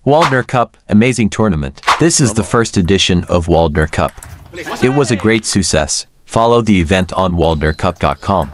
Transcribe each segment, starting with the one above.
Waldner Cup, amazing tournament. This is the first edition of Waldner Cup. It was a great success. Follow the event on waldnercup.com.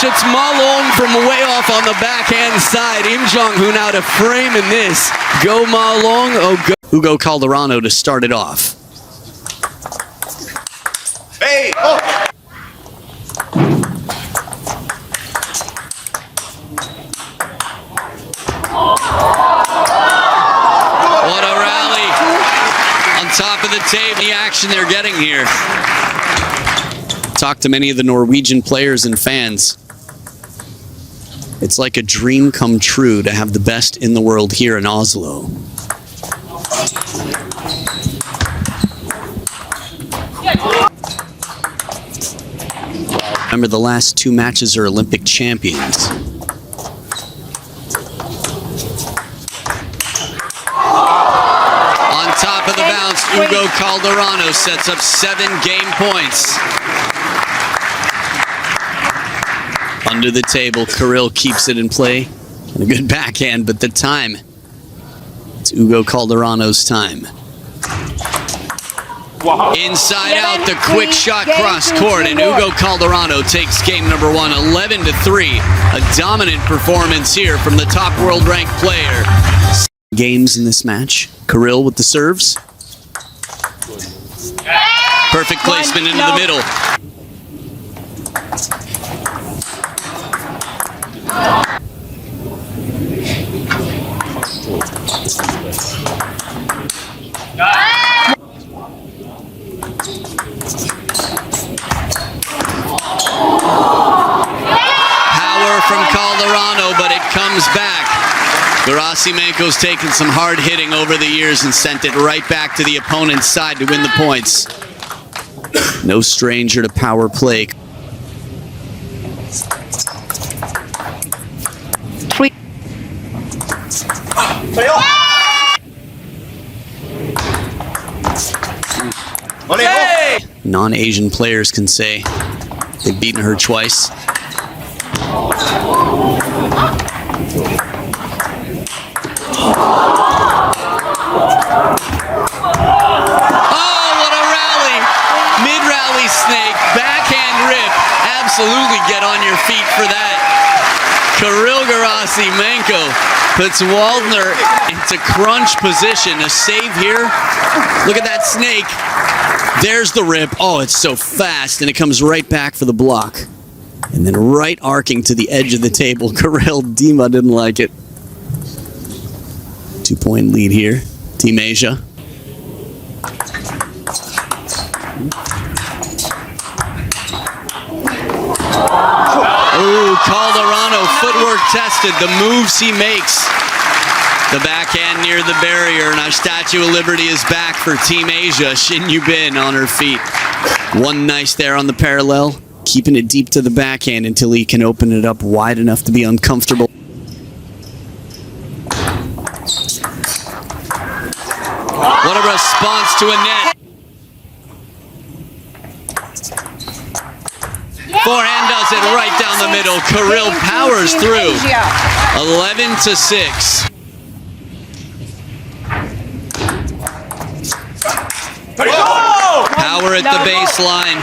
It's Ma Long from way off on the backhand side. Jong who now to frame in this. Go Ma Long. Oh, go. Hugo Calderano to start it off. Hey! Oh. What a rally. On top of the table. The action they're getting here. Talked to many of the Norwegian players and fans. It's like a dream come true to have the best in the world here in Oslo. Remember, the last two matches are Olympic champions. On top of the bounce, Hugo Calderano sets up 7 game points. Under the table, Kirill keeps it in play. And a good backhand, but the time. It's Hugo Calderano's time. Inside out, the quick shot cross court, and Hugo Calderano takes game number 1, 11-3. A dominant performance here from the top world-ranked player. Games in this match. Kirill with the serves. Perfect placement into the middle. Power from Calderano, but it comes back. Gerasimenko's taken some hard hitting over the years and sent it right back to the opponent's side to win the points. No stranger to power play. Non-Asian players can say they've beaten her twice. Absolutely get on your feet for that. Kirill Gerasimenko puts Waldner into crunch position. A save here. Look at that snake. There's the rip. Oh, it's so fast, and it comes right back for the block. And then right arcing to the edge of the table. Kirill Dima didn't like it. 2-point lead here. Team Asia. Ooh, Calderano, footwork tested, the moves he makes. The backhand near the barrier, and our Statue of Liberty is back for Team Asia. Shin Yubin on her feet. One nice there on the parallel, keeping it deep to the backhand until he can open it up wide enough to be uncomfortable. What a response to a net. Forehand does it right down the middle. Kirill powers through. 11-6. Power at the baseline.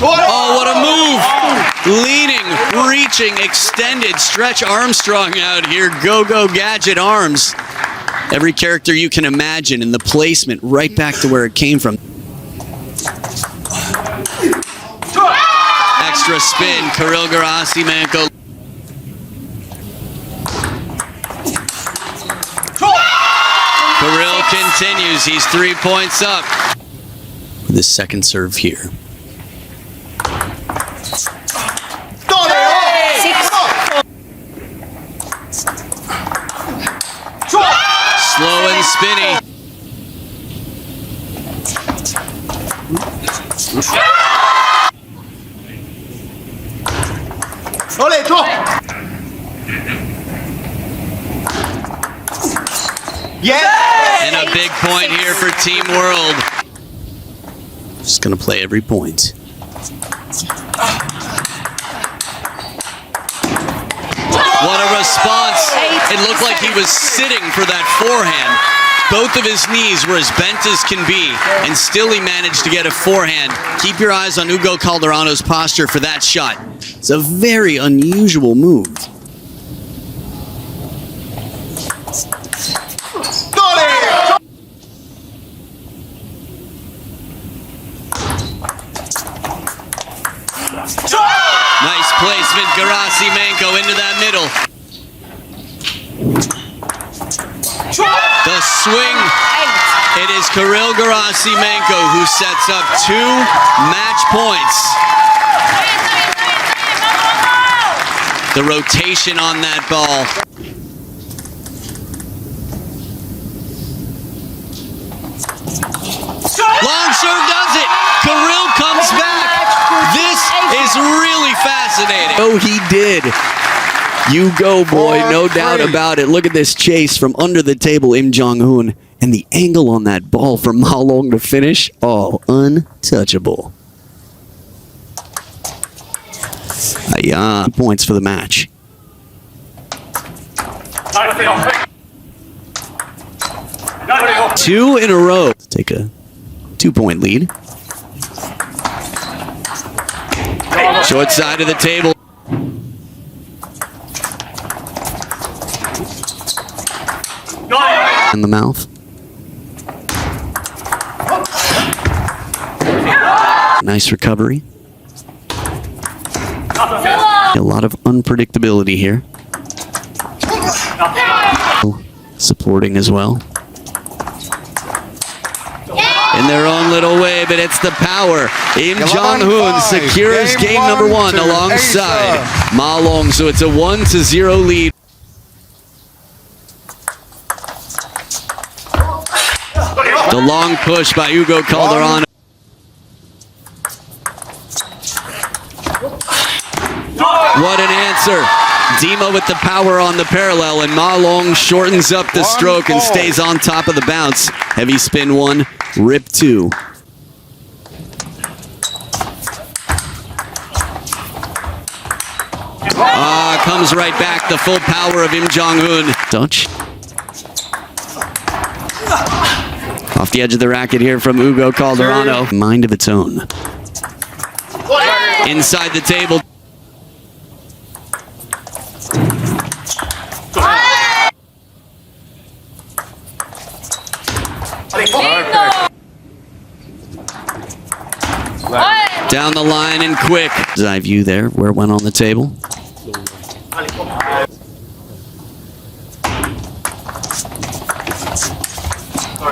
Oh, what a move. Leaning, reaching, extended. Stretch Armstrong out here. Go-go gadget arms. Every character you can imagine, and the placement right back to where it came from. Extra spin, Kirill Gerasimenko. Kirill continues, he's 3 points up. The second serve here. Slow and spinny. And a big point here for Team World. Just gonna play every point. What a response. It looked like he was sitting for that forehand. Both of his knees were as bent as can be, and still he managed to get a forehand. Keep your eyes on Hugo Calderano's posture for that shot. It's a very unusual move. Nice placement, Gerasimenko into that middle. The swing. It is Kirill Gerasimenko who sets up 2 match points. The rotation on that ball. Long serve does it. Kirill comes back. This is really fascinating. Oh, he did. You go, boy, no doubt about it. Look at this chase from under the table, Im Jong-hoon. And the angle on that ball from Ma Long to finish, oh, untouchable. Points for the match. 2 in a row. Take a 2-point lead. Short side of the table. In the mouth. Nice recovery. A lot of unpredictability here. Supporting as well. In their own little way, but it's the power. Im Jong-hoon secures game number 1 alongside Ma Long, so it's a 1-0 lead. The long push by Hugo Calderano. What an answer. Dima with the power on the parallel, and Ma Long shortens up the stroke and stays on top of the bounce. Heavy spin 1, rip 2. Comes right back, the full power of Im Jong-hoon. Dutch. Off the edge of the racket here from Hugo Calderano. Mind of its own. Inside the table. Down the line and quick. Eye view there, where it went on the table.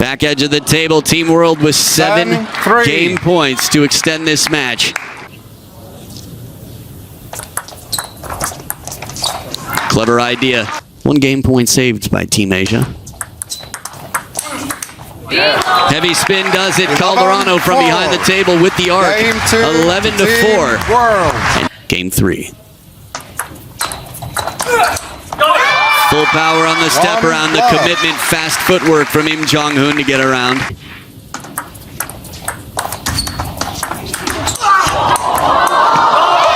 Back edge of the table, Team World with 7 game points to extend this match. Clever idea. 1 game point saved by Team Asia. Heavy spin does it. Calderano from behind the table with the arc. 11-4. And game 3. Full power on the step around, the commitment, fast footwork from Im Jong-hoon to get around.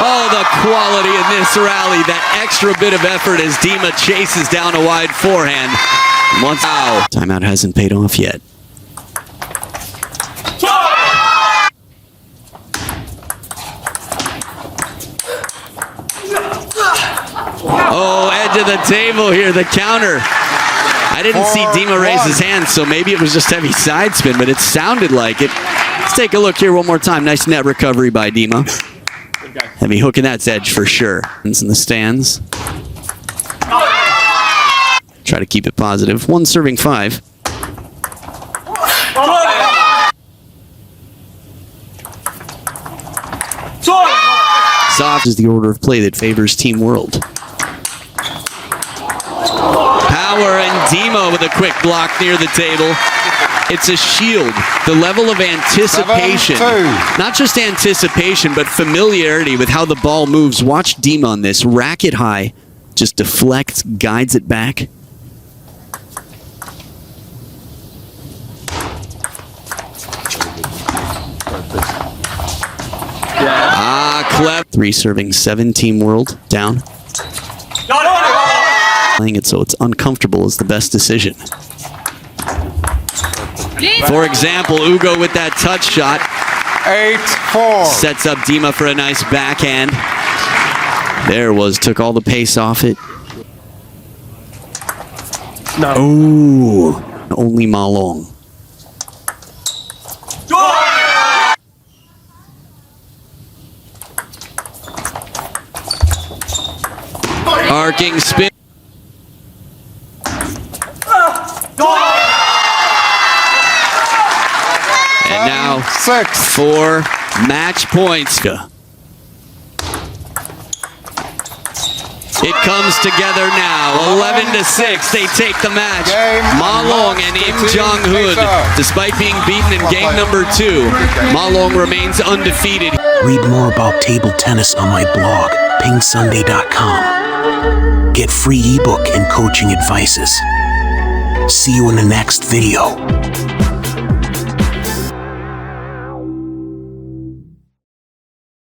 Oh, the quality in this rally. That extra bit of effort as Dima chases down a wide forehand. Timeout hasn't paid off yet. Oh, edge of the table here, the counter. I didn't see Dima raise his hand, so maybe it was just heavy side spin, but it sounded like it. Let's take a look here one more time. Nice net recovery by Dima. Heavy hook in that edge for sure. It's in the stands. Try to keep it positive. 1 serving 5. Soft is the order of play that favors Team World. Power and Dima with a quick block near the table. It's a shield. The level of anticipation, 7-2. not just anticipation, but familiarity with how the ball moves. Watch Dima on this. Racket high, just deflects, guides it back. Clever. 3 serving 7 team world down. Playing it so it's uncomfortable is the best decision. For example, Hugo with that touch shot 8-4. sets up Dima for a nice backhand. There was, took all the pace off it. No. Ooh, only Ma Long. Arcing spin. And now 6. 4 match points. It comes together now. 11-6. They take the match. Ma Long and Im Jong-hoon. Despite being beaten in game number 2, Ma Long remains undefeated. Read more about table tennis on my blog, PingSunday.com. Get free ebook and coaching advices. See you in the next video.